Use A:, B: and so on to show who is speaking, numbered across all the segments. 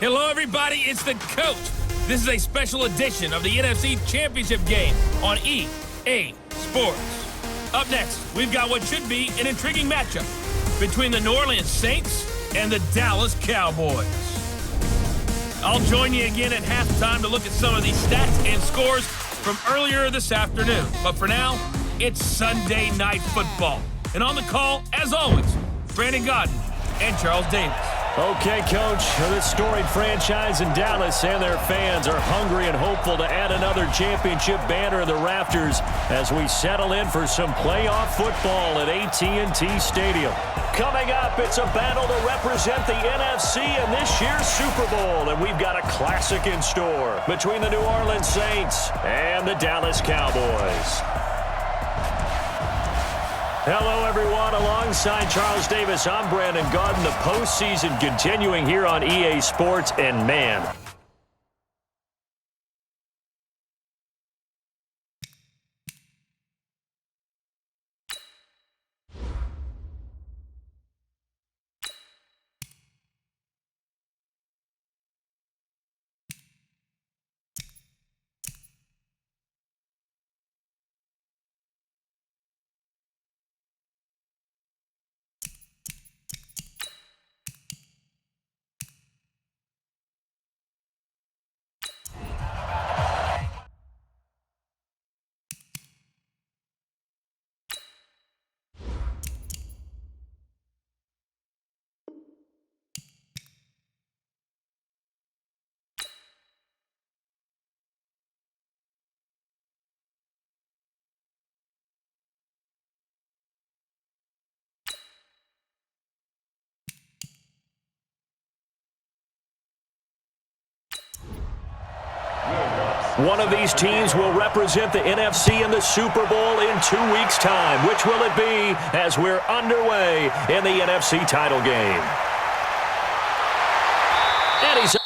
A: Hello, everybody. It's the coach. This is a special edition of the NFC Championship game on EA Sports. Up next, we've got what should be an intriguing matchup between the New Orleans Saints and the Dallas Cowboys. I'll join you again at halftime to look at some of these stats and scores from earlier this afternoon. But for now, it's Sunday Night Football. And on the call, as always, Brandon Godden and Charles Davis.
B: Okay, Coach, this storied franchise in Dallas and their fans are hungry and hopeful to add another championship banner in the rafters as we settle in for some playoff football at AT&T Stadium. Coming up, it's a battle to represent the NFC in this year's Super Bowl, and we've got a classic in store between the New Orleans Saints and the Dallas Cowboys. Hello, everyone. Alongside Charles Davis, I'm Brandon Godden. The postseason continuing here on EA Sports, and man, one of these teams will represent the NFC in the Super Bowl in 2 weeks' time. Which will it be as we're underway in the NFC title game? And he's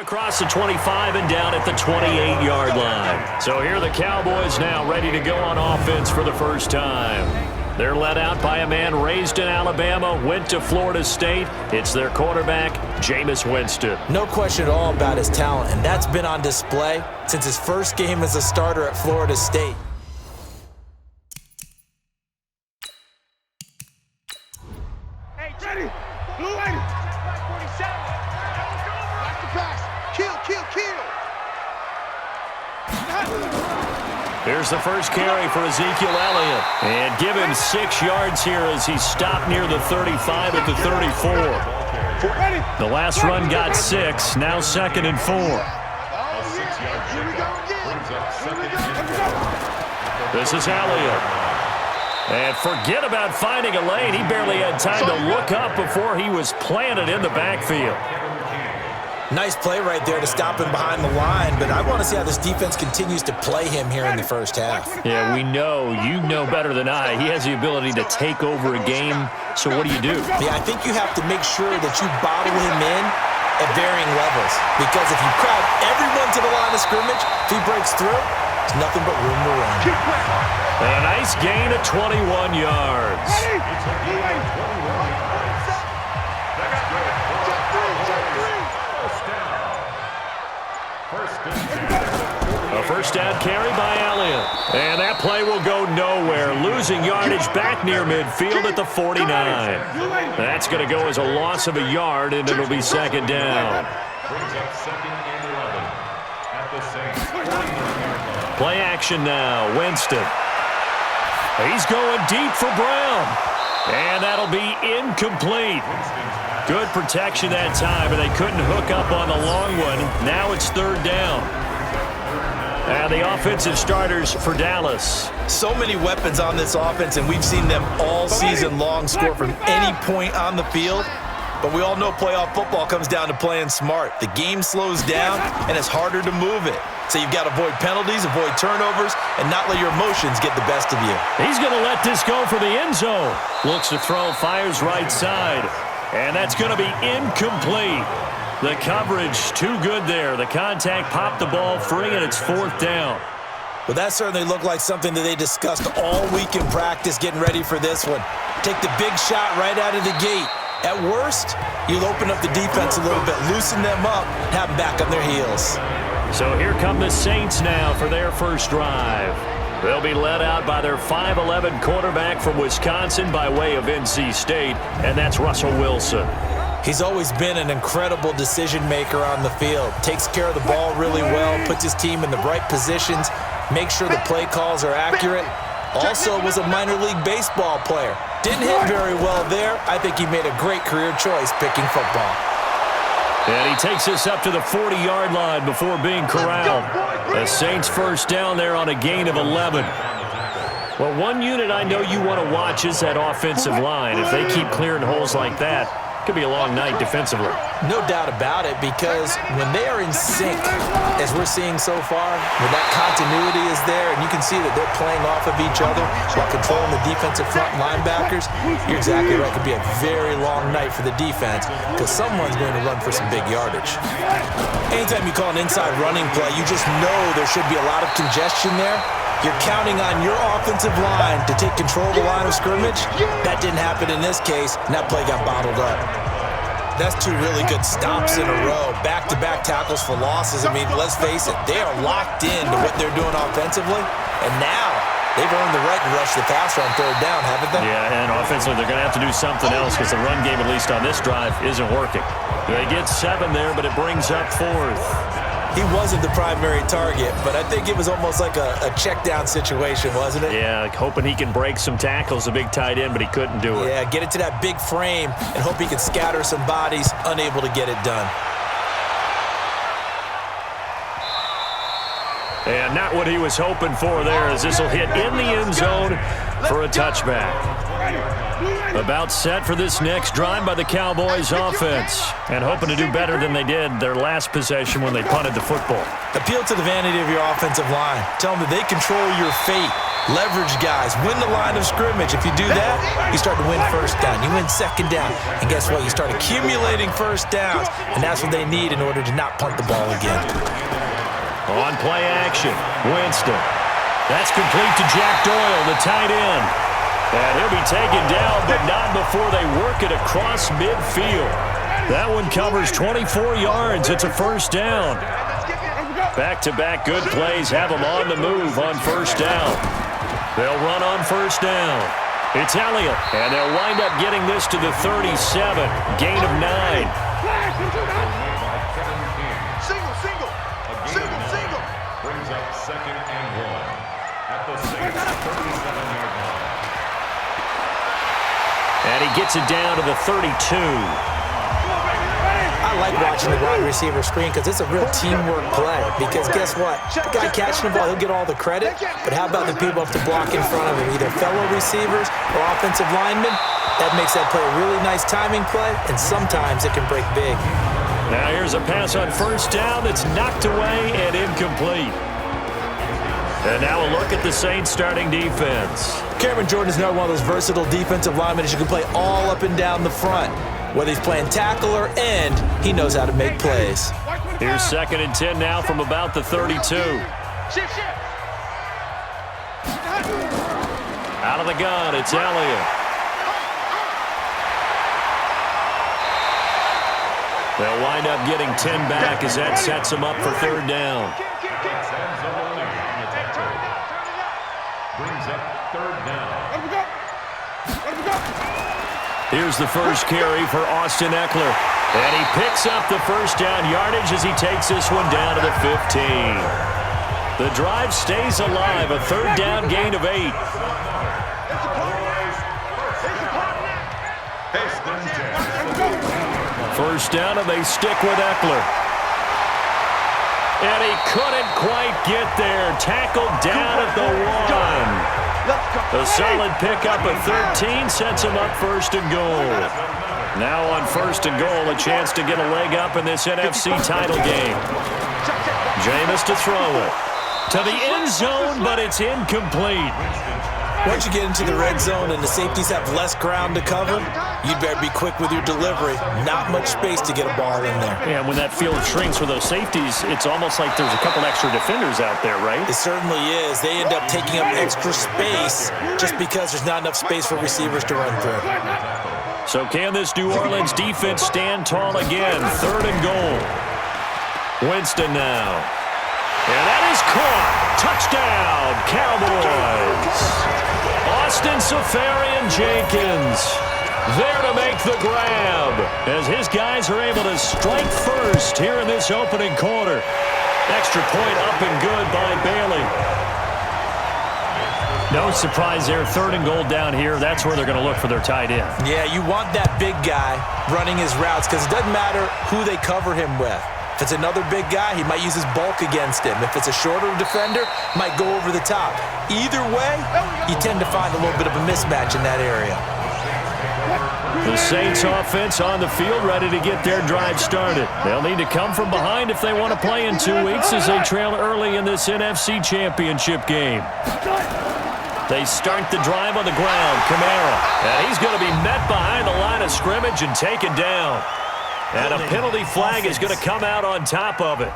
B: Across the 25 and down at the 28-yard line. So here are the Cowboys now ready to go on offense for the first time. They're led out by a man raised in Alabama, went to Florida State. It's their quarterback, Jameis Winston.
C: No question at all about his talent, and that's been on display since his first game as a starter at Florida State.
D: Hey, ready? Blue lady. 47. Back to pass. Kill.
B: Here's the first carry for Ezekiel Elliott. And give him 6 yards here as he stopped near the 35 at the 34. The last run got 6, now 2nd and 4. This is Elliott. And forget about finding a lane. He barely had time to look up before he was planted in the backfield.
C: Nice play right there to stop him behind the line, but I want to see how this defense continues to play him here in the first half.
B: Yeah, we know. You know better than I. He has the ability to take over a game, so what do?
C: Yeah, I think you have to make sure that you bottle him in at varying levels, because if you crowd everyone to the line of scrimmage, if he breaks through, there's nothing but room to run.
B: A nice gain of 21 yards. A first down carry by Elliott. And that play will go nowhere. Losing yardage back near midfield at the 49. That's going to go as a loss of a yard, and it'll be 2nd down. Play action now. Winston. He's going deep for Brown. And that'll be incomplete. Good protection that time, but they couldn't hook up on the long one. Now it's 3rd down. And the offensive starters for Dallas.
C: So many weapons on this offense, and we've seen them all season long score from any point on the field. But we all know playoff football comes down to playing smart. The game slows down, and it's harder to move it. So you've got to avoid penalties, avoid turnovers, and not let your emotions get the best of you.
B: He's going to let this go for the end zone. Looks to throw, fires right side. And that's going to be incomplete. The coverage too good there. The contact popped the ball free, and it's 4th down.
C: Well, that certainly looked like something that they discussed all week in practice getting ready for this one. Take the big shot right out of the gate. At worst, you'll open up the defense a little bit, loosen them up, have them back on their heels.
B: So here come the Saints now for their first drive. They'll be led out by their 5'11" quarterback from Wisconsin by way of NC State, and that's Russell Wilson.
C: He's always been an incredible decision maker on the field. Takes care of the ball really well, puts his team in the right positions, makes sure the play calls are accurate. Also was a minor league baseball player. Didn't hit very well there. I think he made a great career choice picking football.
B: And he takes us up to the 40-yard line before being corralled. The Saints first down there on a gain of 11. Well, one unit I know you want to watch is that offensive line. If they keep clearing holes like that, it could be a long night defensively.
C: No doubt about it, because when they are in sync, as we're seeing so far, when that continuity is there, and you can see that they're playing off of each other while controlling the defensive front linebackers, you're exactly right. It could be a very long night for the defense, because someone's going to run for some big yardage. Anytime you call an inside running play, you just know there should be a lot of congestion there. You're counting on your offensive line to take control of the line of scrimmage. That didn't happen in this case, and that play got bottled up. That's 2 really good stops in a row. Back-to-back tackles for losses. I mean, let's face it, they are locked in to what they're doing offensively. And now they've earned the right to rush the passer on 3rd down, haven't they?
B: Yeah, and offensively they're going to have to do something else because the run game, at least on this drive, isn't working. They get 7 there, but it brings up 4th.
C: He wasn't the primary target, but I think it was almost like a check down situation, wasn't it?
B: Yeah, like hoping he can break some tackles, a big tight end, but he couldn't do it.
C: Yeah, get it to that big frame and hope he can scatter some bodies, unable to get it done.
B: And not what he was hoping for there, as this will hit in the end zone for a touchback. About set for this next drive by the Cowboys offense, and hoping to do better than they did their last possession when they punted the football.
C: Appeal to the vanity of your offensive line. Tell them that they control your fate. Leverage guys. Win the line of scrimmage. If you do that, you start to win first down. You win second down. And guess what? You start accumulating first downs. And that's what they need in order to not punt the ball again.
B: On play action, Winston. That's complete to Jack Doyle, the tight end. And he'll be taken down, but not before they work it across midfield. That one covers 24 yards. It's a first down. Back-to-back good plays have them on the move on first down. They'll run on first down. It's Elliott, and they'll wind up getting this to the 37. Gain of 9.
E: Single. Brings up 2nd and 1 at the Saints' 37-yard line.
B: And he gets it down to the 32.
C: I like watching the wide receiver screen because it's a real teamwork play. Because guess what? The guy catching the ball, he'll get all the credit. But how about the people up to block in front of him, either fellow receivers or offensive linemen? That makes that play a really nice timing play, and sometimes it can break big.
B: Now here's a pass on first down that's knocked away and incomplete. And now a look at the Saints starting defense.
C: Cameron Jordan is another one of those versatile defensive linemen that you can play all up and down the front. Whether he's playing tackle or end, he knows how to make plays.
B: Here's 2nd and 10 now from about the 32. Out of the gun, it's Elliott. They'll wind up getting 10 back as that sets them up for third down.
E: Brings up 3rd down.
B: Here's the first carry for Austin Eckler. And he picks up the first down yardage as he takes this one down to the 15. The drive stays alive, a 3rd down gain of 8. First down, and they stick with Eckler. And he couldn't quite get there. Tackled down at the 1. A solid pickup at 13 sets him up 1st and goal. Now on 1st and goal, a chance to get a leg up in this NFC title game. Jameis to throw it. To the end zone, but it's incomplete.
C: Once you get into the red zone and the safeties have less ground to cover, you'd better be quick with your delivery. Not much space to get a ball in there.
B: Yeah, when that field shrinks for those safeties, it's almost like there's a couple extra defenders out there, right?
C: It certainly is. They end up taking up extra space just because there's not enough space for receivers to run through.
B: So can this New Orleans defense stand tall again? 3rd and goal. Winston now. And that is caught. Touchdown, Cowboys. Austin Seferian-Jenkins there to make the grab as his guys are able to strike first here in this opening quarter. Extra point up and good by Bailey. No surprise there. 3rd and goal down here. That's where they're going to look for their tight end.
C: Yeah, you want that big guy running his routes because it doesn't matter who they cover him with. If it's another big guy, he might use his bulk against him. If it's a shorter defender, might go over the top. Either way, you tend to find a little bit of a mismatch in that area.
B: The Saints offense on the field ready to get their drive started. They'll need to come from behind if they want to play in 2 weeks as they trail early in this NFC Championship game. They start the drive on the ground. Kamara. And he's going to be met behind the line of scrimmage and taken down. And a penalty flag is going to come out on top of it.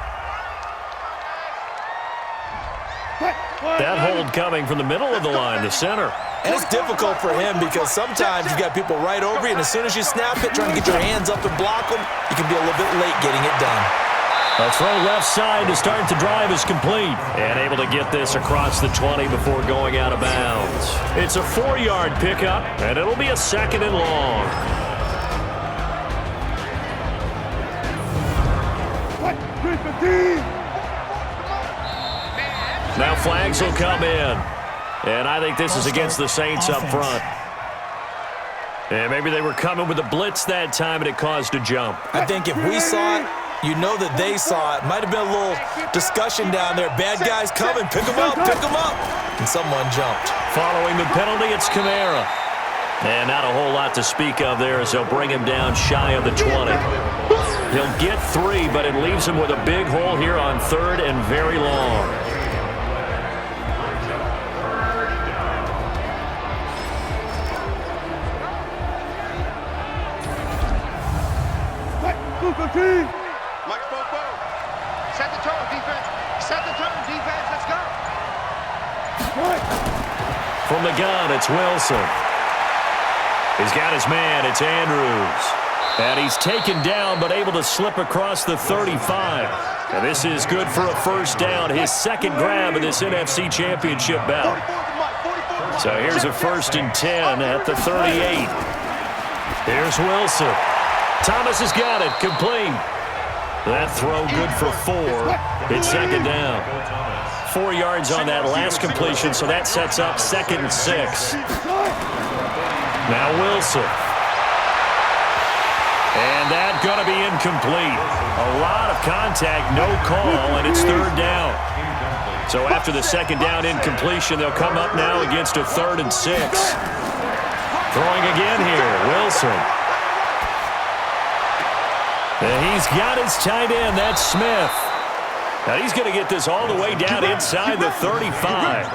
B: That hold coming from the middle of the line, the center.
C: And it's difficult for him because sometimes you've got people right over you, and as soon as you snap it, trying to get your hands up and block them, you can be a little bit late getting it done.
B: A throw left side to start the drive is complete. And able to get this across the 20 before going out of bounds. It's a 4-yard pickup, and it'll be a 2nd and long. Now flags will come in. And I think this is against the Saints up front. And maybe they were coming with a blitz that time and it caused a jump.
C: I think if we saw it, You know that they saw it. Might have been a little discussion down there. Bad guys coming. Pick them up. Pick them up. And someone jumped.
B: Following the penalty, it's Kamara. And not a whole lot to speak of there as they'll bring him down shy of the 20. He'll get 3, but it leaves him with a big hole here on 3rd and very long.
D: Mike Bobo. Set the tone, defense. Set the tone, defense. Let's go.
B: From the gun, it's Wilson. He's got his man. It's Andrews. And he's taken down but able to slip across the 35. And this is good for a first down. His second grab of this NFC Championship bout. So here's a 1st and 10 at the 38. Here's Wilson. Thomas has got it. Complete. That throw good for 4. It's second down. 4 yards on that last completion, so that sets up 2nd and 6. Now Wilson. And that's going to be incomplete. A lot of contact, no call, and it's 3rd down. So after the 2nd down incompletion, they'll come up now against a 3rd and 6. Throwing again here, Wilson. And he's got his tight end, that's Smith. Now he's going to get this all the way down inside the 35.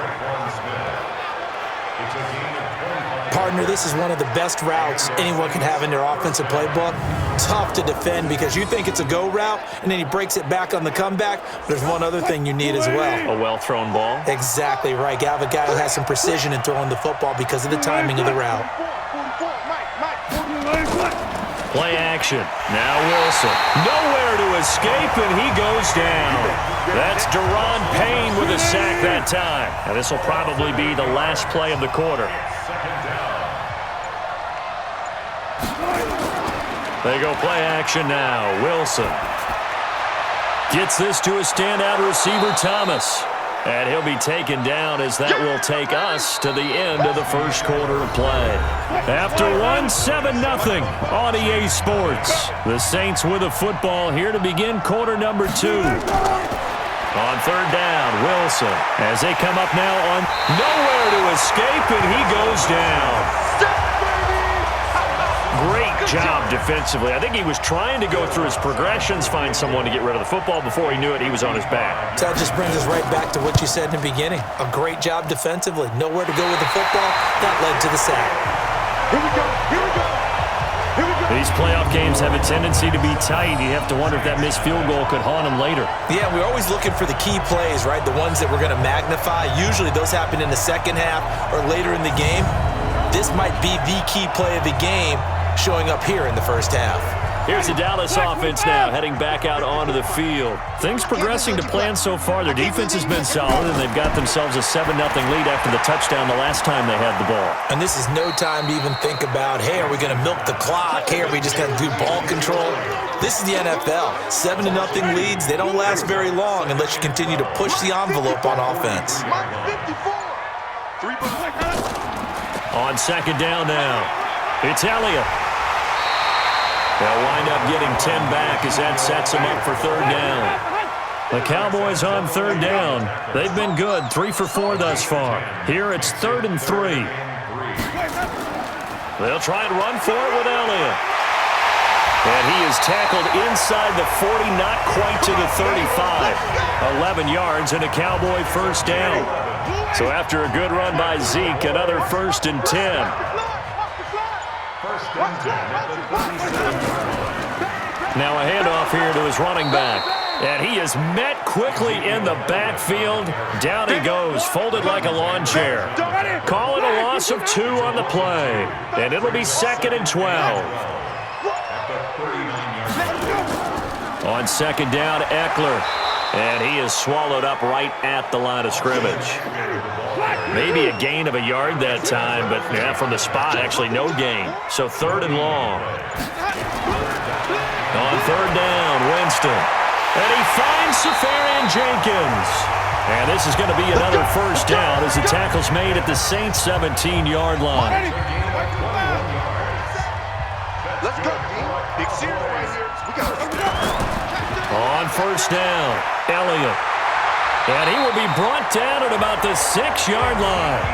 C: Partner, this is one of the best routes anyone can have in their offensive playbook. Tough to defend because you think it's a go route, and then he breaks it back on the comeback. There's one other thing you need as well.
B: A well-thrown ball.
C: Exactly right. You have a guy who has some precision in throwing the football because of the timing of the route.
B: Play action. Now Wilson. Nowhere to escape, and he goes down. That's Deron Payne with a sack that time. And this will probably be the last play of the quarter. They go play action now. Wilson gets this to a standout receiver, Thomas. And he'll be taken down as that will take us to the end of the first quarter of play. After 1-7-0 on EA Sports, the Saints with a football here to begin quarter number 2. On 3rd down, Wilson, as they come up now on nowhere to escape, and he goes down. Great job defensively. I think he was trying to go through his progressions, find someone to get rid of the football. Before he knew it, he was on his back.
C: That just brings us right back to what you said in the beginning. A great job defensively. Nowhere to go with the football. That led to the sack.
D: Here we go. Here we go. Here we go.
B: These playoff games have a tendency to be tight. You have to wonder if that missed field goal could haunt him later.
C: Yeah, we're always looking for the key plays, right? The ones that we're going to magnify. Usually those happen in the second half or later in the game. This might be the key play of the game showing up here in the first half.
B: Here's the Dallas offense now heading back out onto the field. Things progressing to plan so far. Their defense has been solid, and they've got themselves a 7-0 lead after the touchdown the last time they had the ball.
C: And this is no time to even think about, hey, are we going to milk the clock? Hey, are we just going to do ball control? This is the NFL. 7-0 leads, they don't last very long unless you continue to push the envelope on offense.
B: On 2nd down now, it's Elliott. They'll wind up getting 10 back as that sets them up for 3rd down. The Cowboys on 3rd down. They've been good, 3 for 4 thus far. Here it's 3rd and 3. They'll try and run for it with Elliott. And he is tackled inside the 40, not quite to the 35. 11 yards and a Cowboy first down. So after a good run by Zeke, another 1st and 10. Now a handoff here to his running back. And he is met quickly in the backfield. Down he goes, folded like a lawn chair. Calling a loss of 2 on the play. And it'll be 2nd and 12. On 2nd down, Eckler. And he is swallowed up right at the line of scrimmage. Maybe a gain of a yard that time, but yeah, from the spot, actually no gain. So 3rd and long. On 3rd down, Winston. And he finds Safarian Jenkins. And this is going to be another first down as the tackle's made at the Saints' 17-yard line.
D: Let's go, team. Big series right here. We got
B: On first down, Elliott. And he will be brought down at about the 6-yard line.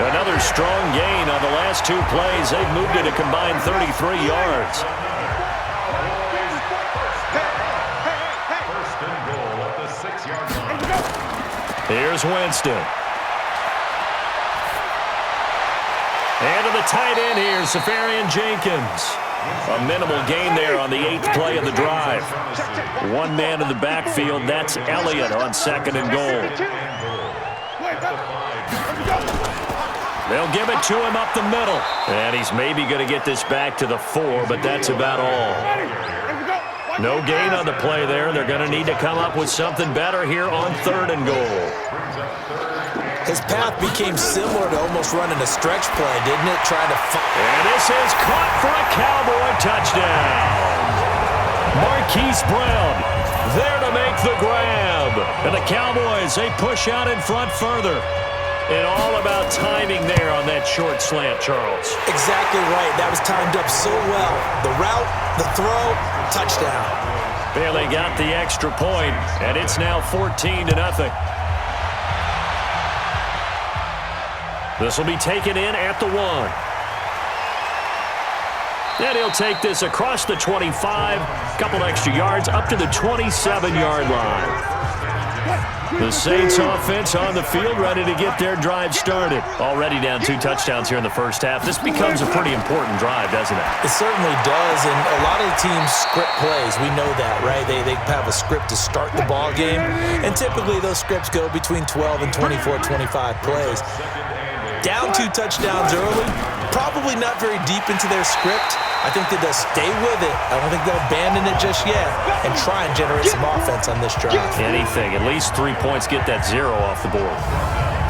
B: Another strong gain on the last 2 plays. They've moved it a combined 33 yards.
E: First and goal at the 6-yard line.
B: Here's Winston. And to the tight end here, Safarian Jenkins. A minimal gain there on the 8th play of the drive. 1 man in the backfield. That's Elliott on 2nd and goal. They'll give it to him up the middle. And he's maybe going to get this back to the 4, but that's about all. No gain on the play there. They're going to need to come up with something better here on 3rd and goal.
C: His path became similar to almost running a stretch play, didn't it? Trying to
B: and this is caught for a Cowboy touchdown. Marquise Brown there to make the grab. And the Cowboys, they push out in front further. And all about timing there on that short slant, Charles.
C: Exactly right. That was timed up so well. The route, the throw, touchdown.
B: Bailey got the extra point, and it's now 14-0. This will be taken in at the 1. And he'll take this across the 25, couple extra yards, up to the 27-yard line. The Saints offense on the field, ready to get their drive started. Already down 2 touchdowns here in the first half. This becomes a pretty important drive, doesn't it?
C: It certainly does, and a lot of the teams script plays. We know that, right? They have a script to start the ball game, and typically those scripts go between 12 and 24, 25 plays. Down 2 touchdowns early, probably not very deep into their script. I think that they'll stay with it. I don't think they'll abandon it just yet and try and generate some offense on this drive.
B: Anything. At least 3 points, get that 0 off the board.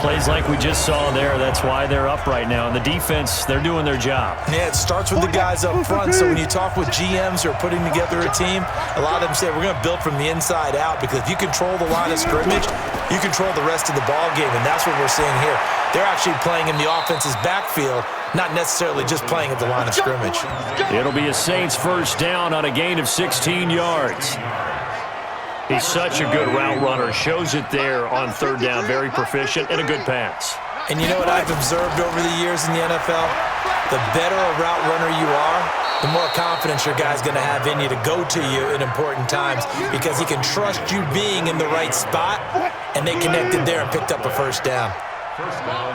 B: Plays like we just saw there, that's why they're up right now. And the defense, they're doing their job.
C: Yeah, it starts with the guys up front. So when you talk with GMs who are putting together a team, a lot of them say we're going to build from the inside out, because if you control the line of scrimmage, you control the rest of the ball game, and that's what we're seeing here. They're actually playing in the offense's backfield, not necessarily just playing at the line of scrimmage.
B: It'll be a Saints first down on a gain of 16 yards. He's such a good route runner. Shows it there on 3rd down. Very proficient and a good pass.
C: And you know what I've observed over the years in the NFL? The better a route runner you are, the more confidence your guy's going to have in you to go to you in important times, because he can trust you being in the right spot, and they connected there and picked up a first down.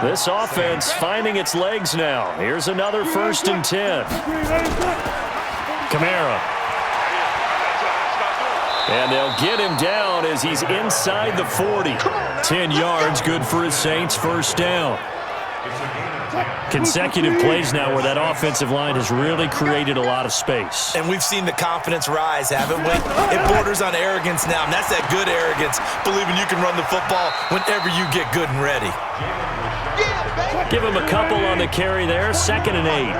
B: This offense finding its legs now. Here's another 1st and 10. Kamara. And they'll get him down as he's inside the 40. 10 yards, good for his Saints first down. Consecutive plays now where that offensive line has really created a lot of space.
C: And we've seen the confidence rise, haven't we? It borders on arrogance now, and that's that good arrogance, believing you can run the football whenever you get good and ready.
B: Give him a couple on the carry there, 2nd and 8.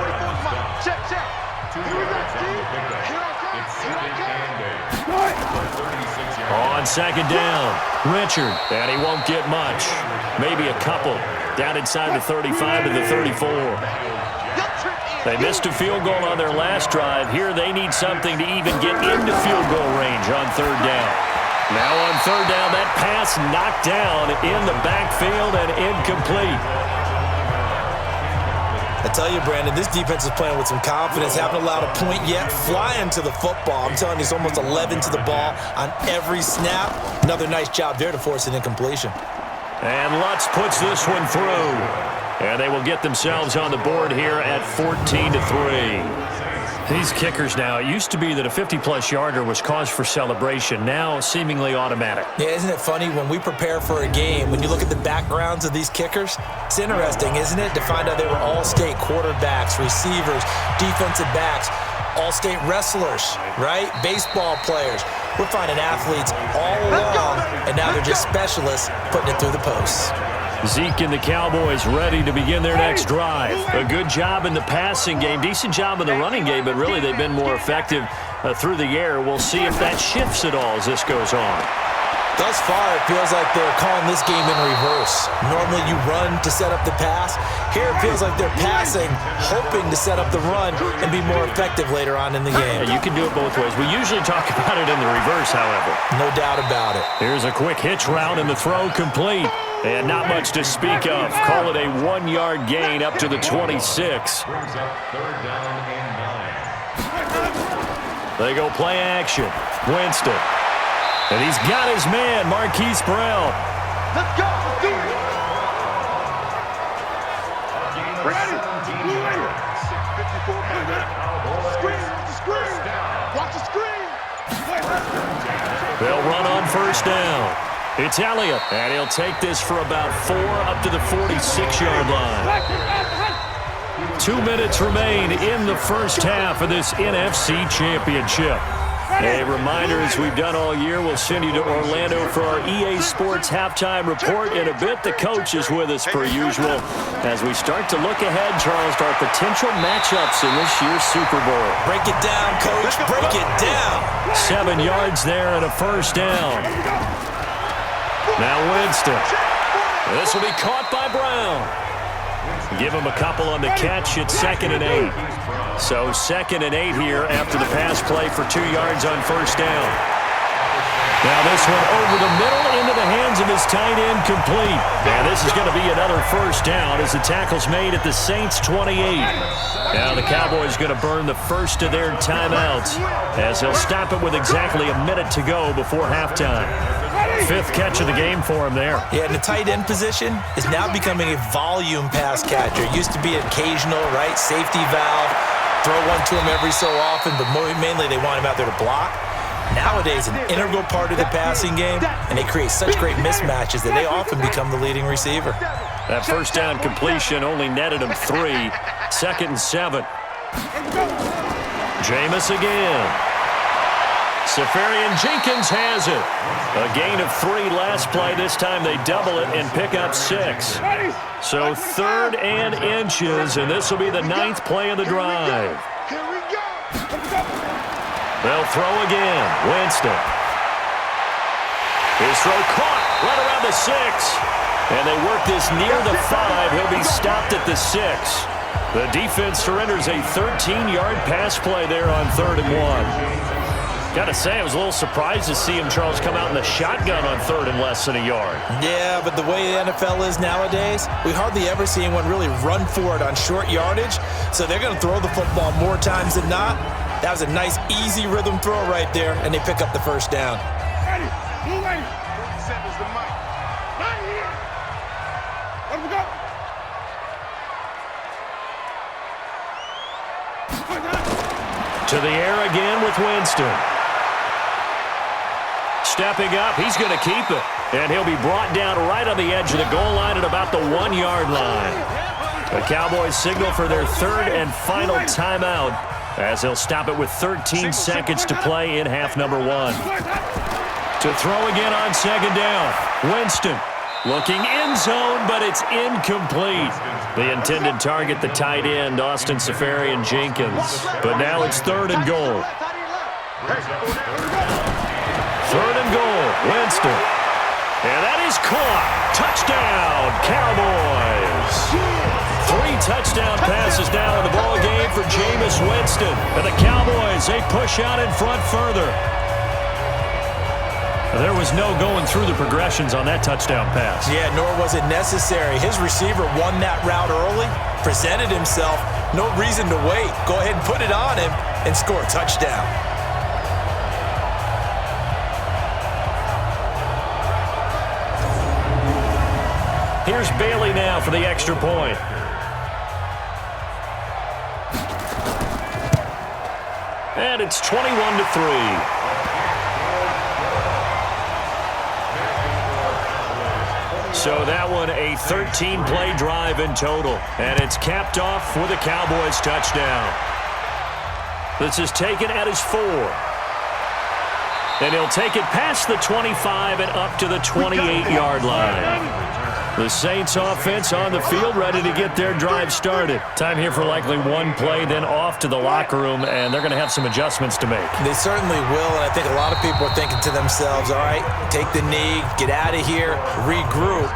B: On 2nd down, Richard, and he won't get much. Maybe a couple. Down inside the 35 to the 34. They missed a field goal on their last drive. Here they need something to even get into field goal range on 3rd down. Now on 3rd down, that pass knocked down in the backfield and incomplete.
C: I tell you, Brandon, this defense is playing with some confidence. Haven't allowed a point yet. Flying to the football. I'm telling you, it's almost 11 to the ball on every snap. Another nice job there to force an incompletion.
B: And Lutz puts this one through. And they will get themselves on the board here at 14-3. These kickers now, it used to be that a 50-plus yarder was cause for celebration. Now seemingly automatic.
C: Yeah, isn't it funny when we prepare for a game, when you look at the backgrounds of these kickers, it's interesting, isn't it, to find out they were all-state quarterbacks, receivers, defensive backs, all-state wrestlers, right? Baseball players. We're finding athletes all along, and now they're just specialists putting it through the posts.
B: Zeke and the Cowboys ready to begin their next drive. A good job in the passing game, decent job in the running game, but really they've been more effective through the air. We'll see if that shifts at all as this goes on.
C: Thus far, it feels like they're calling this game in reverse. Normally you run to set up the pass. Here it feels like they're passing, hoping to set up the run and be more effective later on in the game.
B: Yeah, you can do it both ways. We usually talk about it in the reverse, however.
C: No doubt about it.
B: Here's a quick hitch route and the throw complete. And not much to speak of. Call it a 1-yard gain up to the 26.
E: Brings up 3rd down and 9.
B: They go play action. Winston. And he's got his man, Marquise Brown.
D: Let's go. Let's do it. Ready? 6:54. Screen. Watch the screen.
B: They'll run on 1st down. It's Elliott, and he'll take this for about 4 up to the 46-yard line. 2 minutes remain in the first half of this NFC Championship. A reminder, as we've done all year, we'll send you to Orlando for our EA Sports halftime report in a bit. The coach is with us per usual as we start to look ahead, Charles, to our potential matchups in this year's Super Bowl.
C: Break it down, Coach. Break it down.
B: 7 yards there and a 1st down. Now Winston. This will be caught by Brown. Give him a couple on the catch. It's 2nd and 8. So 2nd and 8 here after the pass play for 2 yards on 1st down. Now this one over the middle into the hands of his tight end, complete. And this is going to be another 1st down as the tackle's made at the Saints' 28. Now the Cowboys going to burn the first of their timeouts as they'll stop it with exactly a minute to go before halftime. 5th catch of the game for him there.
C: Yeah, and the tight end position is now becoming a volume pass catcher. It used to be occasional, right? Safety valve. Throw one to him every so often, but mainly they want him out there to block. Nowadays, an integral part of the passing game, and they create such great mismatches that they often become the leading receiver.
B: That 1st down completion only netted him 3. 2nd and 7. Jameis again. Safarian Jenkins has it. A gain of 3 last play. This time they double it and pick up 6. So 3rd and inches, and this will be the 9th play of the drive.
D: Here we go.
B: They'll throw again. Winston. His throw caught right around the 6. And they work this near the 5. He'll be stopped at the 6. The defense surrenders a 13-yard pass play there on 3rd and 1. Got to say, I was a little surprised to see him, Charles, come out in the shotgun on 3rd and less than a yard.
C: Yeah, but the way the NFL is nowadays, we hardly ever see anyone really run for it on short yardage. So they're going to throw the football more times than not. That was a nice, easy rhythm throw right there, and they pick up the 1st down.
D: Ready. Move ready. 47 is the mic. Right here. Let me go.
B: To the air again with Winston. Stepping up, he's going to keep it. And he'll be brought down right on the edge of the goal line at about the 1-yard line. The Cowboys signal for their 3rd and final timeout as they'll stop it with 13 seconds to play in half number 1. To throw again on 2nd down. Winston looking end zone, but it's incomplete. The intended target, the tight end, Austin Safarian Jenkins. But now it's 3rd and goal. 3rd and goal, Winston. And that is caught. Touchdown, Cowboys. 3 touchdown passes now in the ball game for Jameis Winston. And the Cowboys, they push out in front further. There was no going through the progressions on that touchdown pass.
C: Yeah, nor was it necessary. His receiver won that route early, presented himself. No reason to wait. Go ahead and put it on him and score a touchdown.
B: Here's Bailey now for the extra point. And it's 21-3. So that one a 13-play drive in total. And it's capped off with a Cowboys touchdown. This is taken at his 4. And he'll take it past the 25 and up to the 28-yard line. The Saints offense on the field, ready to get their drive started. Time here for likely one play, then off to the locker room, and they're going to have some adjustments to make.
C: They certainly will, and I think a lot of people are thinking to themselves, all right, take the knee, get out of here, regroup.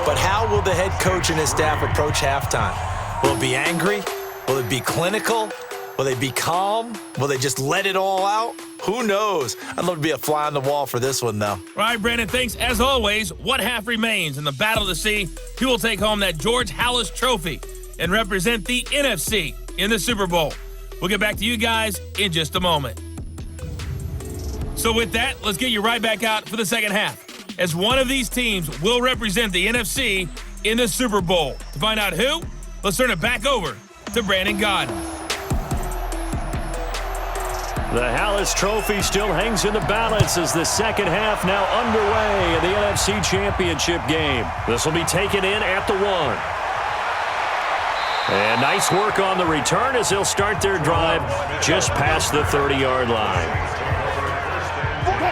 C: But how will the head coach and his staff approach halftime? Will it be angry? Will it be clinical? Will they be calm? Will they just let it all out? Who knows? I'd love to be a fly on the wall for this one, though.
A: All right, Brandon, thanks. As always, what half remains in the battle to see who will take home that George Halas trophy and represent the NFC in the Super Bowl. We'll get back to you guys in just a moment. So with that, let's get you right back out for the second half, as one of these teams will represent the NFC in the Super Bowl. To find out who, let's turn it back over to Brandon Gaudin.
B: The Halas Trophy still hangs in the balance as the second half now underway in the NFC Championship game. This will be taken in at the 1. And nice work on the return as they'll start their drive just past the 30-yard line.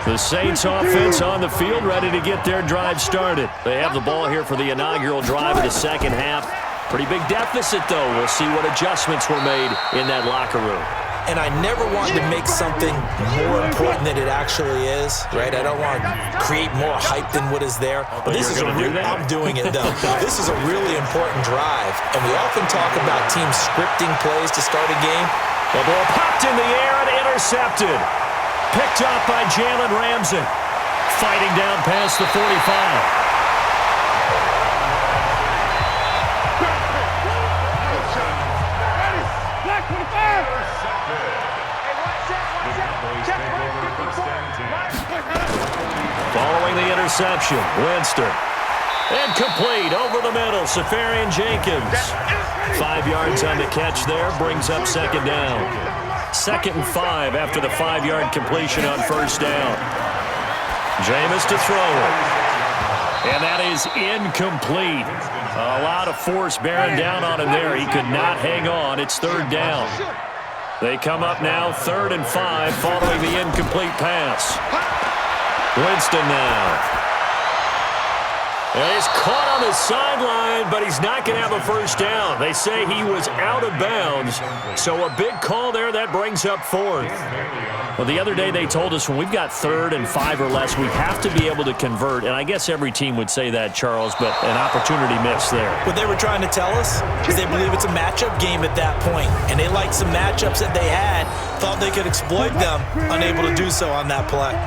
B: The Saints offense on the field, ready to get their drive started. They have the ball here for the inaugural drive of the second half. Pretty big deficit, though. We'll see what adjustments were made in that locker room.
C: And I never want to make something more important than it actually is, right? I don't want to create more hype than what is there. But this is I'm doing it, though. This is a really important drive. And we often talk about teams scripting plays to start a game.
B: The ball popped in the air and intercepted. Picked up by Jalen Ramsey. Fighting down past the 45. Following the interception, Winston. And complete over the middle, Safarian Jenkins. 5 yards on the catch there, brings up second down. 2nd and 5 after the 5-yard completion on first down. Jameis to throw it. And that is incomplete. A lot of force bearing down on him there. He could not hang on. It's 3rd down. They come up now 3rd and 5 following the incomplete pass. Winston now. And he's caught on the sideline, but he's not going to have a first down. They say he was out of bounds, so a big call there. That brings up 4th. Well, the other day they told us when we've got 3rd and 5 or less, we have to be able to convert, and I guess every team would say that, Charles, but an opportunity missed there.
C: What they were trying to tell us is they believe it's a matchup game at that point, and they liked some matchups that they had, thought they could exploit them, unable to do so on that play.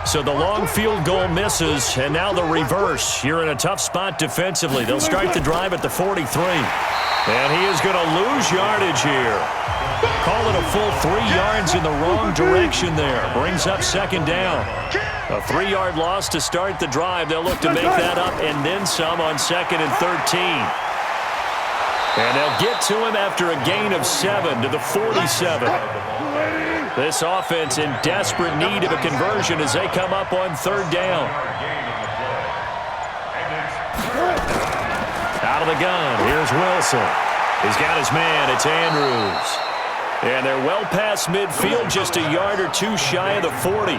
B: So the long field goal misses, and now the reverse. You're in a tough spot defensively. They'll start the drive at the 43. And he is going to lose yardage here. Call it a full 3 yards in the wrong direction there. Brings up second down. A 3-yard loss to start the drive. They'll look to make that up and then some on 2nd and 13. And they'll get to him after a gain of 7 to the 47. This offense in desperate need of a conversion as they come up on 3rd down. Out of the gun, here's Wilson. He's got his man, it's Andrews. And they're well past midfield, just a yard or two shy of the 40.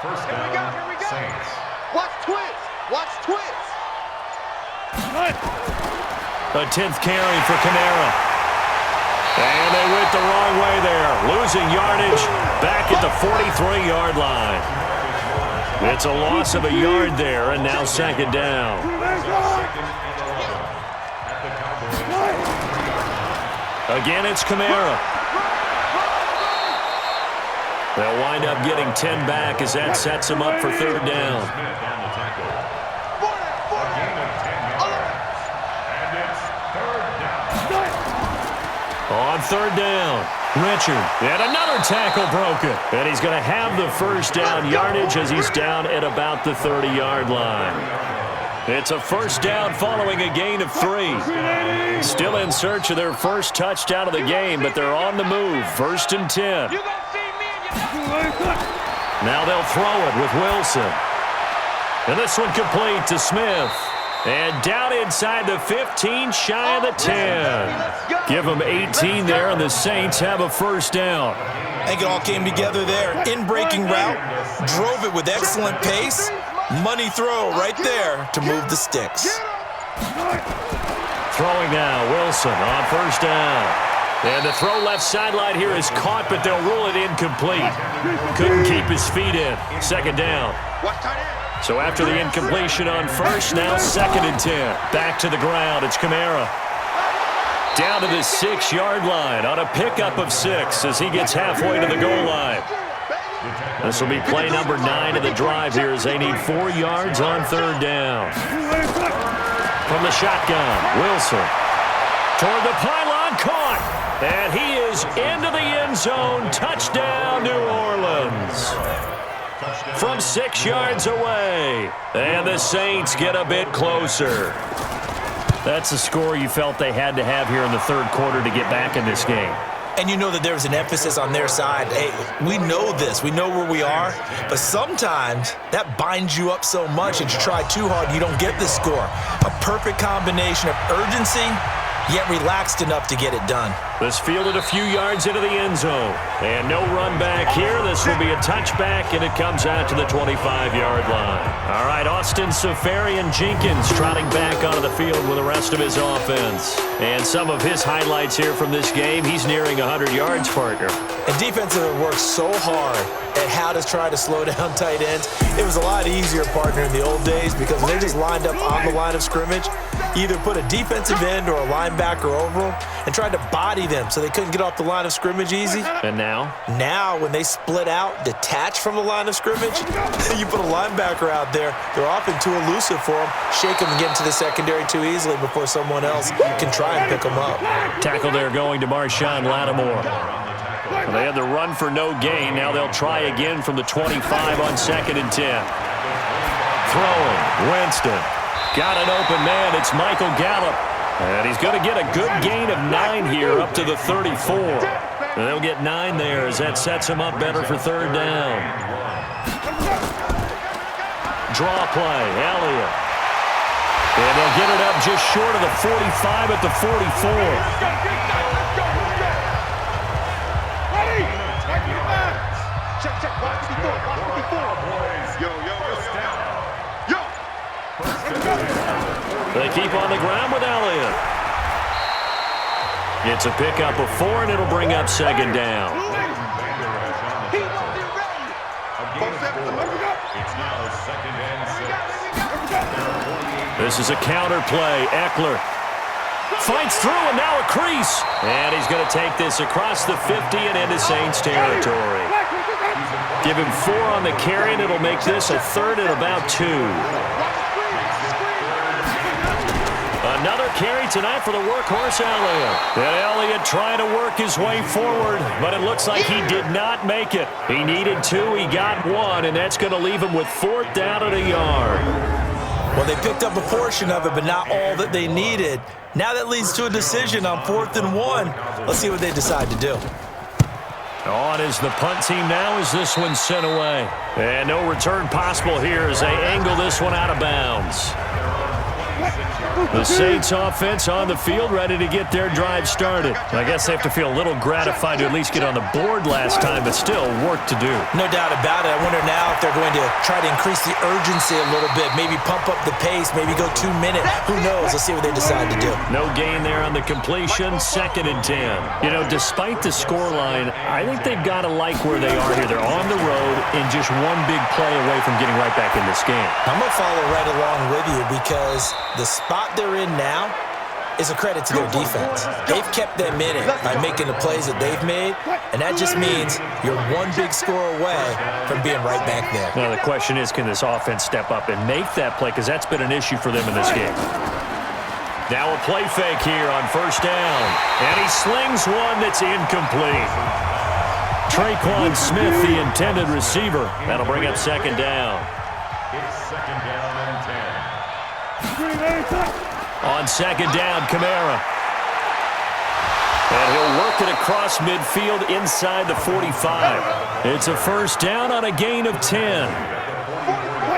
E: First down, Saints.
D: Watch twins. Watch twins.
B: A 10th carry for Kamara. And they went the wrong way there. Losing yardage back at the 43-yard line. It's a loss of a yard there, and now 2nd down. Again, it's Kamara. They'll wind up getting 10 back as that sets them up for 3rd down. On 3rd down, Richard, and another tackle broken. And he's going to have the first down yardage as he's down at about the 30-yard line. It's a first down following a gain of 3. Still in search of their first touchdown of the game, but they're on the move. 1st and 10. Now they'll throw it with Wilson. And this one complete to Smith. And down inside the 15, shy of the 10. Give them 18 there, and the Saints have a first down.
C: I think it all came together there. In-breaking route, drove it with excellent pace. Money throw right there to move the sticks.
B: Throwing now, Wilson on first down. And the throw left sideline here is caught, but they'll rule it incomplete. Couldn't keep his feet in. Second down. So after the incompletion on first, now 2nd and 10. Back to the ground, it's Kamara. Down to the 6-yard line on a pickup of 6 as he gets halfway to the goal line. This will be play number 9 of the drive here as they need 4 yards on third down. From the shotgun, Wilson. Toward the pylon, caught. And he is into the end zone. Touchdown, New Orleans. From 6 yards away. And the Saints get a bit closer. That's the score you felt they had to have here in the third quarter to get back in this game.
C: And you know that there was an emphasis on their side. Hey, we know this. We know where we are. But sometimes that binds you up so much that you try too hard, you don't get the score. A perfect combination of urgency, yet relaxed enough to get it done.
B: This fielded a few yards into the end zone. And no run back here. This will be a touchback, and it comes out to the 25-yard line. All right, Austin Seferian-Jenkins trotting back onto the field with the rest of his offense. And some of his highlights here from this game, he's nearing 100 yards, partner.
C: And defensive worked so hard at how to try to slow down tight ends. It was a lot easier, partner, in the old days because when they just lined up on the line of scrimmage, either put a defensive end or a linebacker over them and tried to body them so they couldn't get off the line of scrimmage easy.
B: And now?
C: Now, when they split out, detach from the line of scrimmage, you put a linebacker out there, they're often too elusive for them, shake them and get into the secondary too easily before someone else can try and pick them up.
B: Tackle there going to Marshawn Lattimore. Well, they had the run for no gain. Now they'll try again from the 25 on 2nd and 10. Throwing, Winston. Got an open man. It's Michael Gallup. And he's going to get a good gain of 9 here up to the 34. And they'll get 9 there as that sets him up better for third down. Draw play, Elliott. And they'll get it up just short of the 45 at the 44. They keep on the ground with Elliott. It's a pickup of 4, and it'll bring up 2nd down. This is a counter play. Eckler fights through, and now a crease. And he's going to take this across the 50 and into Saints territory. Give him 4 on the carry, and it'll make this a 3rd and about 2. Another carry tonight for the workhorse Elliott. And Elliott trying to work his way forward, but it looks like he did not make it. He needed 2, he got 1, and that's going to leave him with 4th down at a yard.
C: Well, they picked up a portion of it, but not all that they needed. Now that leads to a decision on 4th and 1. Let's see what they decide to do.
B: On is the punt team now as this one's sent away. And no return possible here as they angle this one out of bounds. The Saints offense on the field, ready to get their drive started. I guess they have to feel a little gratified to at least get on the board last time, but still work to do.
C: No doubt about it. I wonder now if they're going to try to increase the urgency a little bit, maybe pump up the pace, maybe go 2 minute. Who knows? Let's see what they decide to do.
B: No gain there on the completion, 2nd and 10. You know, despite the scoreline, I think they've got to like where they are here. They're on the road and just one big play away from getting right back in this game.
C: I'm going to follow right along with you because the spot they're in now is a credit to their defense. They've kept them in it by making the plays that they've made, and that just means you're one big score away from being right back there.
B: Now the question is, can this offense step up and make that play, because that's been an issue for them in this game. Now a play fake here on first down, and he slings one that's incomplete. Traquan Smith, the intended receiver. That'll bring up 2nd down.
E: It's 2nd down and 10.
B: On 2nd down, Kamara. And he'll work it across midfield inside the 45. It's a first down on a gain of 10.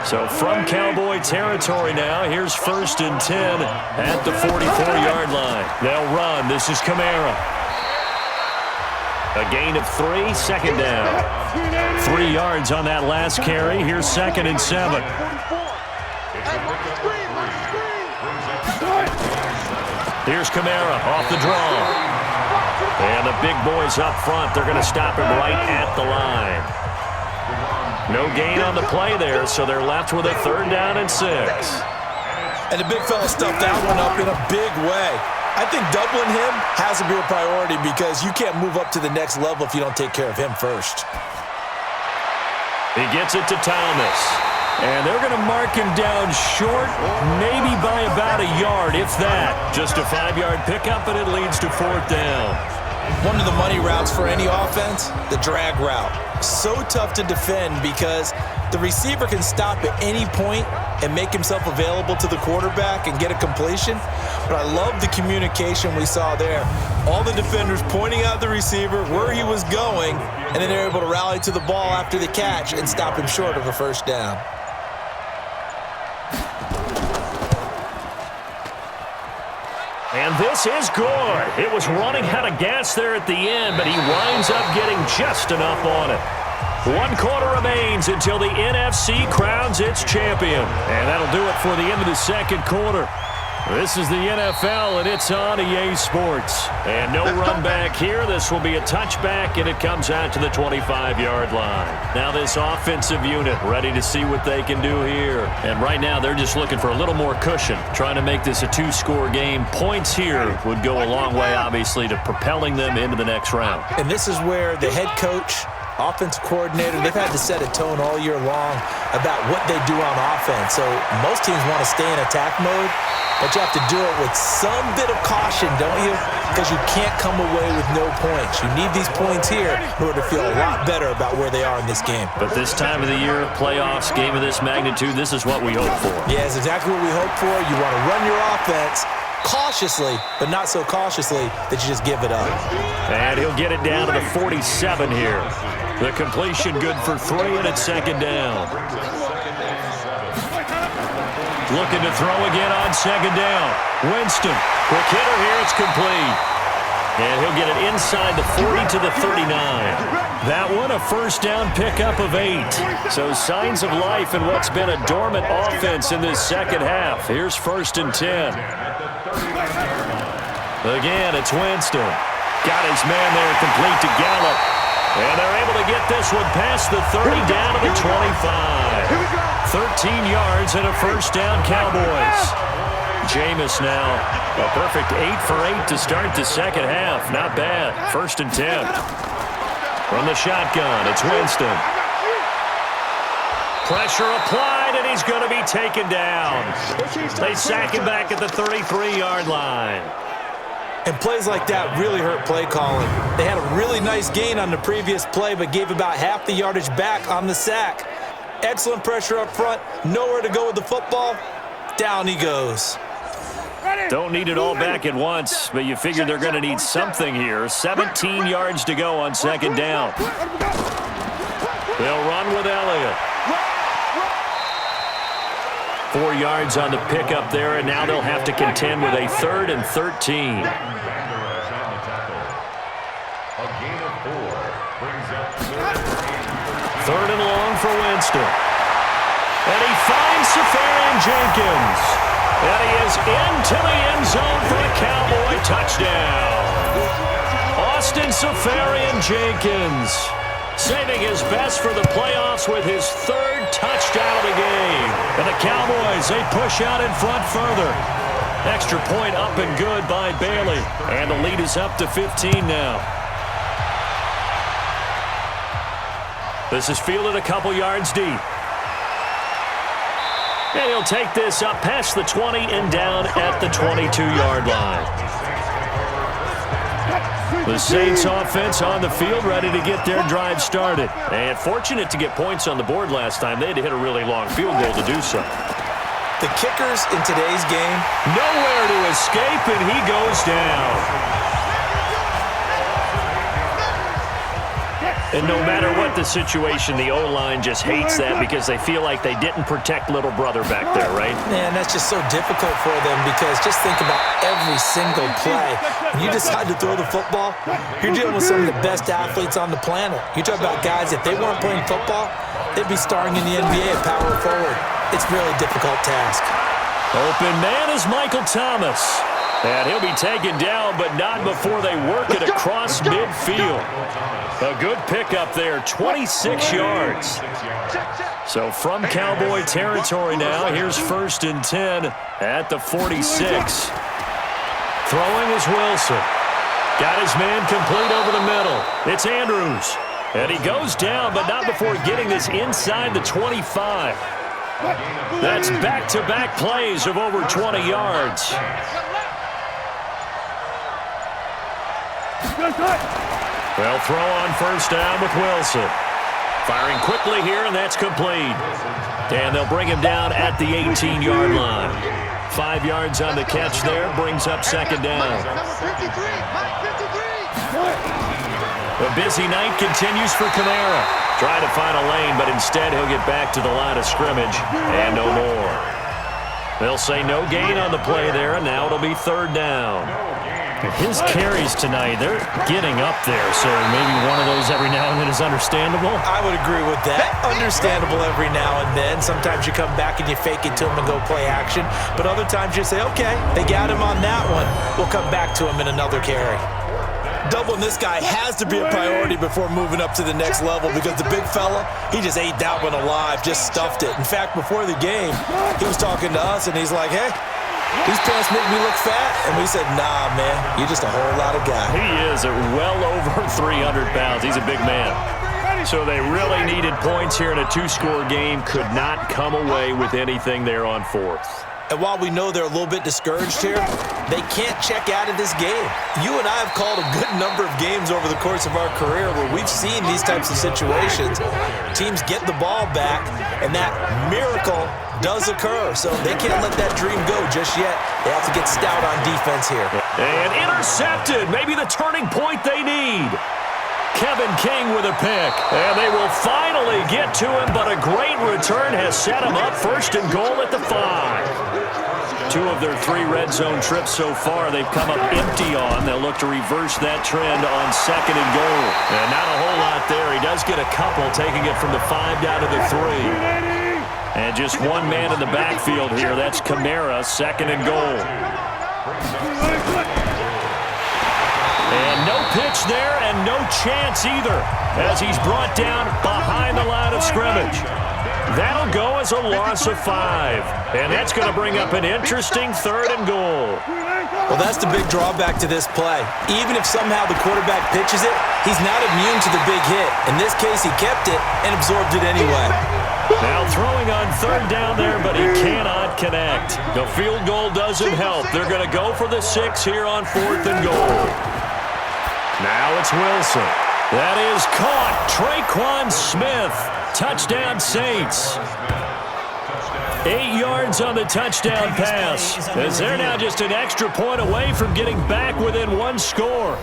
B: So from Cowboy territory now, here's 1st and 10 at the 44-yard line. They'll run. This is Kamara. A gain of 3, 2nd down. 3 yards on that last carry. Here's 2nd and 7. Here's Kamara off the draw. And the big boys up front, they're going to stop him right at the line. No gain on the play there, so they're left with a 3rd down and 6.
C: And the big fella stuffed that one up in a big way. I think doubling him has to be a priority because you can't move up to the next level if you don't take care of him first.
B: He gets it to Thomas. And they're going to mark him down short, maybe by about a yard, if that. Just a 5-yard pickup, and it leads to 4th down.
C: One of the money routes for any offense, the drag route. So tough to defend because the receiver can stop at any point and make himself available to the quarterback and get a completion. But I love the communication we saw there. All the defenders pointing out the receiver, where he was going, and then they're able to rally to the ball after the catch and stop him short of a 1st down.
B: And this is good. It was running out of gas there at the end, but he winds up getting just enough on it. 1 quarter remains until the NFC crowns its champion. And that'll do it for the end of the 2nd quarter. This is the NFL, and it's on EA Sports. And no run back here. This will be a touchback, and it comes out to the 25-yard line. Now this offensive unit ready to see what they can do here. And right now they're just looking for a little more cushion, trying to make this a 2-score game. Points here would go a long way, obviously, to propelling them into the next round.
C: And this is where the head coach, offensive coordinator, they've had to set a tone all year long about what they do on offense. So most teams want to stay in attack mode, but you have to do it with some bit of caution, don't you? Because you can't come away with no points. You need these points here in order to feel a lot better about where they are in this game.
B: But this time of the year, playoffs, game of this magnitude, this is what we hope for.
C: Yeah, it's exactly what we hope for. You want to run your offense cautiously, but not so cautiously that you just give it up.
B: And he'll get it down to the 47 here. The completion good for 3, and it's 2nd down. Looking to throw again on 2nd down. Winston, quick hitter here, it's complete. And he'll get it inside the 40 to the 39. That one a 1st down pickup of 8. So signs of life in what's been a dormant offense in this 2nd half. Here's 1st and 10. Again, it's Winston. Got his man there complete to Gallup. And they're able to get this one past the 30 down to the 25. 13 yards and a 1st down, Cowboys. Jameis now, a perfect 8 for 8 to start the 2nd half. Not bad. 1st and 10. From the shotgun, it's Winston. Pressure applied, and he's going to be taken down. They sack him back at the 33-yard line.
C: And plays like that really hurt play calling. They had a really nice gain on the previous play, but gave about half the yardage back on the sack. Excellent pressure up front. Nowhere to go with the football. Down he goes.
B: Don't need it all back at once, but you figure they're going to need something here. 17 yards to go on 2nd down. They'll run with Elliott. 4 yards on the pickup there, and now they'll have to contend with a 3rd and 13. Third and long for Winston. And he finds Safarian Jenkins. And he is into the end zone for a Cowboy touchdown. Austin Safarian Jenkins saving his best for the playoffs with his 3rd touchdown of the game. And the Cowboys, they push out in front further. Extra point up and good by Bailey. And the lead is up to 15 now. This is fielded a couple yards deep. And he'll take this up past the 20 and down at the 22-yard line. The Saints offense on the field ready to get their drive started. And fortunate to get points on the board last time. They had to hit a really long field goal to do so.
C: The kickers in today's game,
B: nowhere to escape, and he goes down. And no matter what the situation, the O-line just hates that because they feel like they didn't protect little brother back there, right?
C: Man, that's just so difficult for them because just think about every single play. When you decide to throw the football, you're dealing with some of the best athletes on the planet. You talk about guys, if they weren't playing football, they'd be starring in the NBA at power forward. It's a really difficult task.
B: Open man is Michael Thomas. And he'll be taken down, but not before they work it across midfield. A good pickup there, 26 yards. So from Cowboy territory now, here's 1st and 10 at the 46. Throwing is Wilson. Got his man complete over the middle. It's Andrews. And he goes down, but not before getting this inside the 25. That's back-to-back plays of over 20 yards. They'll throw on 1st down with Wilson. Firing quickly here, and that's complete. And they'll bring him down at the 18-yard line. 5 yards on the catch there, brings up 2nd down. The busy night continues for Kamara. Trying to find a lane, but instead he'll get back to the line of scrimmage, and no more. They'll say no gain on the play there, and now it'll be 3rd down.
F: His carries tonight, they're getting up there, so maybe one of those every now and then is understandable.
C: I would agree with that. Understandable every now and then. Sometimes you come back and you fake it to him and go play action. But other times you say, okay, they got him on that one. We'll come back to him in another carry. Doubling this guy has to be a priority before moving up to the next level because the big fella, he just ate that one alive, just stuffed it. In fact, before the game, he was talking to us and he's like, hey, these pants make me look fat. And we said, nah, man, you're just a whole lot of guy.
B: He is at well over 300 pounds. He's a big man. So they really needed points here in a 2-score game. Could not come away with anything there on 4th.
C: And while we know they're a little bit discouraged here, they can't check out of this game. You and I have called a good number of games over the course of our career where we've seen these types of situations. Teams get the ball back, and that miracle does occur. So they can't let that dream go just yet. They have to get stout on defense here.
B: And intercepted. Maybe the turning point they need. Kevin King with a pick. And they will finally get to him, but a great return has set him up 1st and goal at the 5. 2 of their 3 red zone trips so far, they've come up empty on. They'll look to reverse that trend on 2nd and goal. And not a whole lot there. He does get a couple, taking it from the 5 down to the 3. And just one man in the backfield here. That's Kamara, 2nd and goal. And no pitch there and no chance either as he's brought down behind the line of scrimmage. That'll go as a loss of 5. And that's going to bring up an interesting 3rd and goal.
C: Well, that's the big drawback to this play. Even if somehow the quarterback pitches it, he's not immune to the big hit. In this case, he kept it and absorbed it anyway.
B: Now throwing on 3rd down there, but he cannot connect. The field goal doesn't help. They're going to go for the 6 here on 4th and goal. Now it's Wilson. That is caught. Traquan Smith. Touchdown Saints. 8 yards on the touchdown pass. As they're now just an extra point away from getting back within 1 score.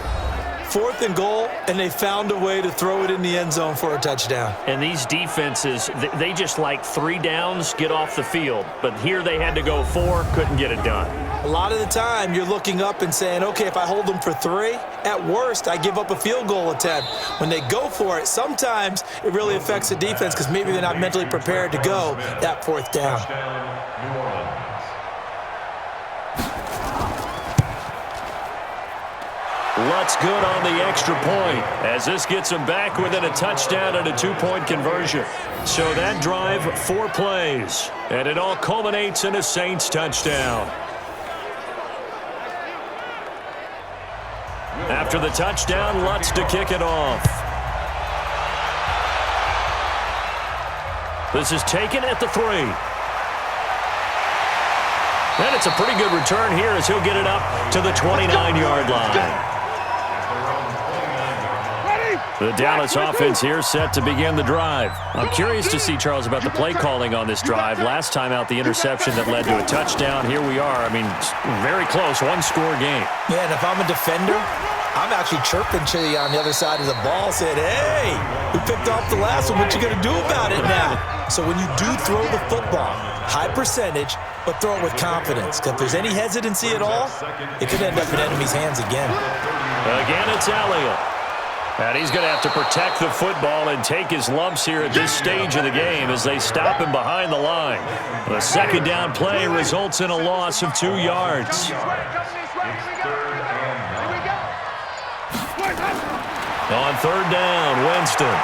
C: 4th and goal, and they found a way to throw it in the end zone for a touchdown.
B: And these defenses, they just like 3 downs, get off the field. But here they had to go 4, couldn't get it done.
C: A lot of the time, you're looking up and saying, okay, if I hold them for 3, at worst, I give up a field goal attempt. When they go for it, sometimes it really affects the defense because maybe they're not mentally prepared to go that 4th down.
B: Lutz good on the extra point as this gets him back within a touchdown and a 2-point conversion. So that drive, 4 plays, and it all culminates in a Saints touchdown. After the touchdown, Lutz to kick it off. This is taken at the 3. And it's a pretty good return here as he'll get it up to the 29-yard line. The Dallas offense here set to begin the drive. I'm curious to see, Charles, about the play calling on this drive. Last time out, the interception that led to a touchdown. Here we are. I mean, very close, 1-score game.
C: Yeah, and if I'm a defender, I'm actually chirping Chili on the other side of the ball, saying, hey, we picked off the last one. What you going to do about it now? So when you do throw the football, high percentage, but throw it with confidence. Because if there's any hesitancy at all, it could end up in enemy's hands again.
B: Again, it's Elliott. And he's going to have to protect the football and take his lumps here at this stage of the game as they stop him behind the line. The second down play results in a loss of 2 yards. On third down, Winston.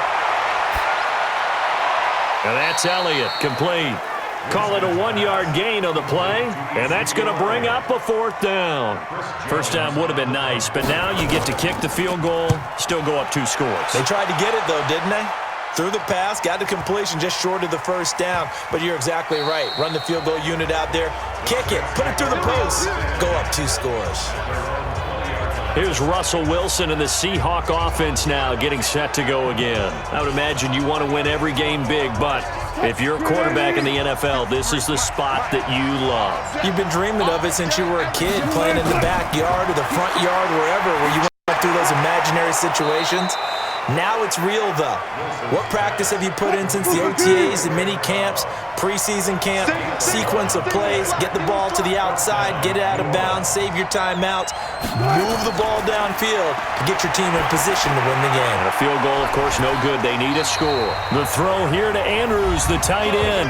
B: And that's Elliott, complete. Call it a 1-yard gain on the play, and that's going to bring up a fourth down. First down would have been nice, but now you get to kick the field goal, still go up 2 scores.
C: They tried to get it, though, didn't they? Threw the pass, got the completion just short of the first down, but you're exactly right. Run the field goal unit out there, kick it, put it through the post, go up 2 scores.
B: Here's Russell Wilson and the Seahawk offense now getting set to go again. I would imagine you want to win every game big, but if you're a quarterback in the NFL, this is the spot that you love.
C: You've been dreaming of it since you were a kid, playing in the backyard or the front yard, wherever, where you went through those imaginary situations. Now it's real, though. What practice have you put in since the OTAs and mini camps, preseason camp, sequence of plays, get the ball to the outside, get it out of bounds, save your timeouts, move the ball downfield to get your team in position to win the game.
B: And a field goal, of course, no good. They need a score. The throw here to Andrews, the tight end.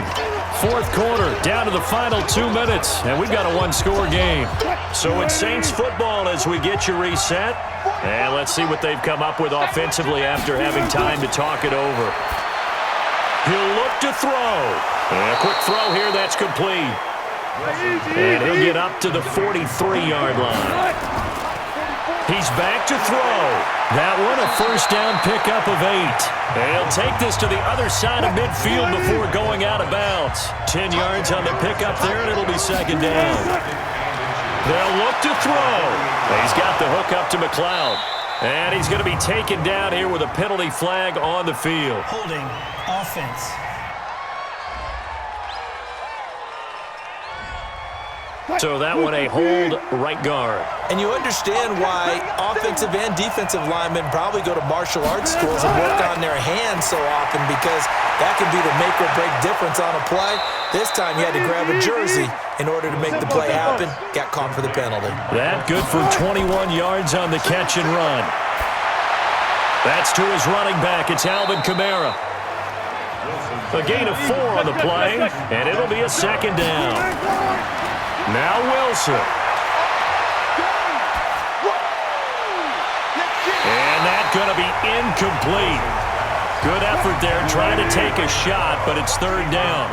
B: Fourth quarter, down to the final 2 minutes, and we've got a 1-score game. So it's Saints football as we get you reset. And let's see what they've come up with offensively after having time to talk it over. He'll look to throw. And a quick throw here, that's complete. And he'll get up to the 43-yard line. He's back to throw. That one, a first down pickup of 8. And he'll take this to the other side of midfield before going out of bounds. 10 yards on the pickup there, and it'll be second down. They'll look to throw. He's got the hook up to McLeod. And he's going to be taken down here with a penalty flag on the field.
G: Holding offense.
B: So that one a hold right guard.
C: And you understand why offensive and defensive linemen probably go to martial arts schools and work on their hands so often, because that can be the make or break difference on a play. This time you had to grab a jersey in order to make the play happen. Got caught for the penalty.
B: That good for 21 yards on the catch and run. That's to his running back. It's Alvin Kamara. A gain of 4 on the play, and it'll be a second down. Now Wilson. And that's going to be incomplete. Good effort there trying to take a shot, but it's third down.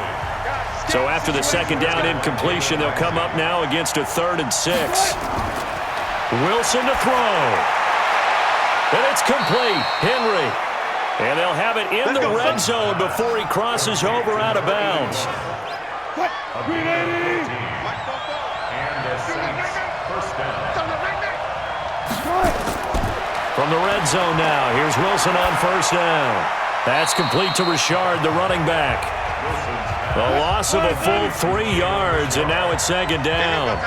B: So after the second down incompletion, they'll come up now against a 3rd and 6. Wilson to throw. And it's complete. Henry. And they'll have it in the red zone before he crosses over out of bounds. From the red zone now, here's Wilson on first down. That's complete to Richard, the running back. The loss of a full 3 yards, and now it's second down.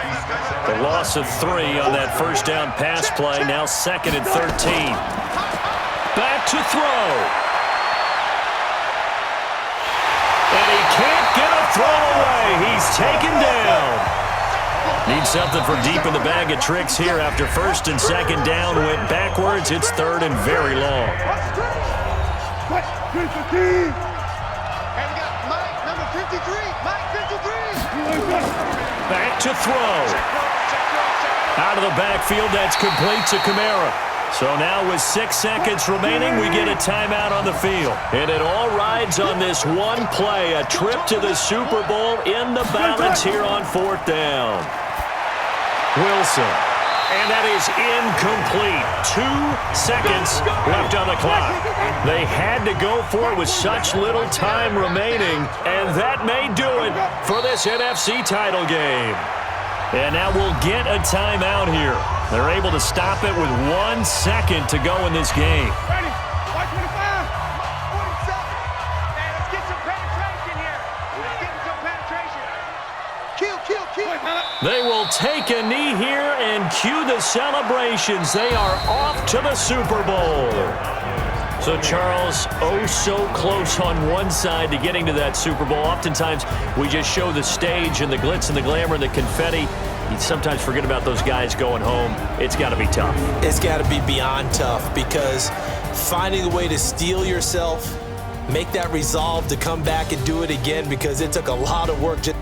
B: The loss of 3 on that first down pass play, now 2nd and 13. Back to throw. And he can't get a throw away. He's taken down. Needs something for deep in the bag of tricks here after 1st and 2nd down. Went backwards. It's 3rd and very long.
D: And we got Mike, number 53. Mike, 53.
B: Back to throw. Out of the backfield, that's complete to Kamara. So now with 6 seconds remaining, we get a timeout on the field. And it all rides on this one play, a trip to the Super Bowl in the balance here on 4th down. Wilson. And that is incomplete. 2 seconds left on the clock. They had to go for it with such little time remaining, and that may do it for this NFC title game. And now we'll get a timeout here. They're able to stop it with 1 second to go in this game.
D: Ready? Y25. 47. Man, let's get some penetration here. Let's get some penetration. Kill.
B: They will take a knee here and cue the celebrations. They are off to the Super Bowl. So, Charles, oh so close on one side to getting to that Super Bowl. Oftentimes, we just show the stage and the glitz and the glamour and the confetti. You sometimes forget about those guys going home. It's got to be tough.
C: It's got to be beyond tough, because finding a way to steel yourself, make that resolve to come back and do it again, because it took a lot of work just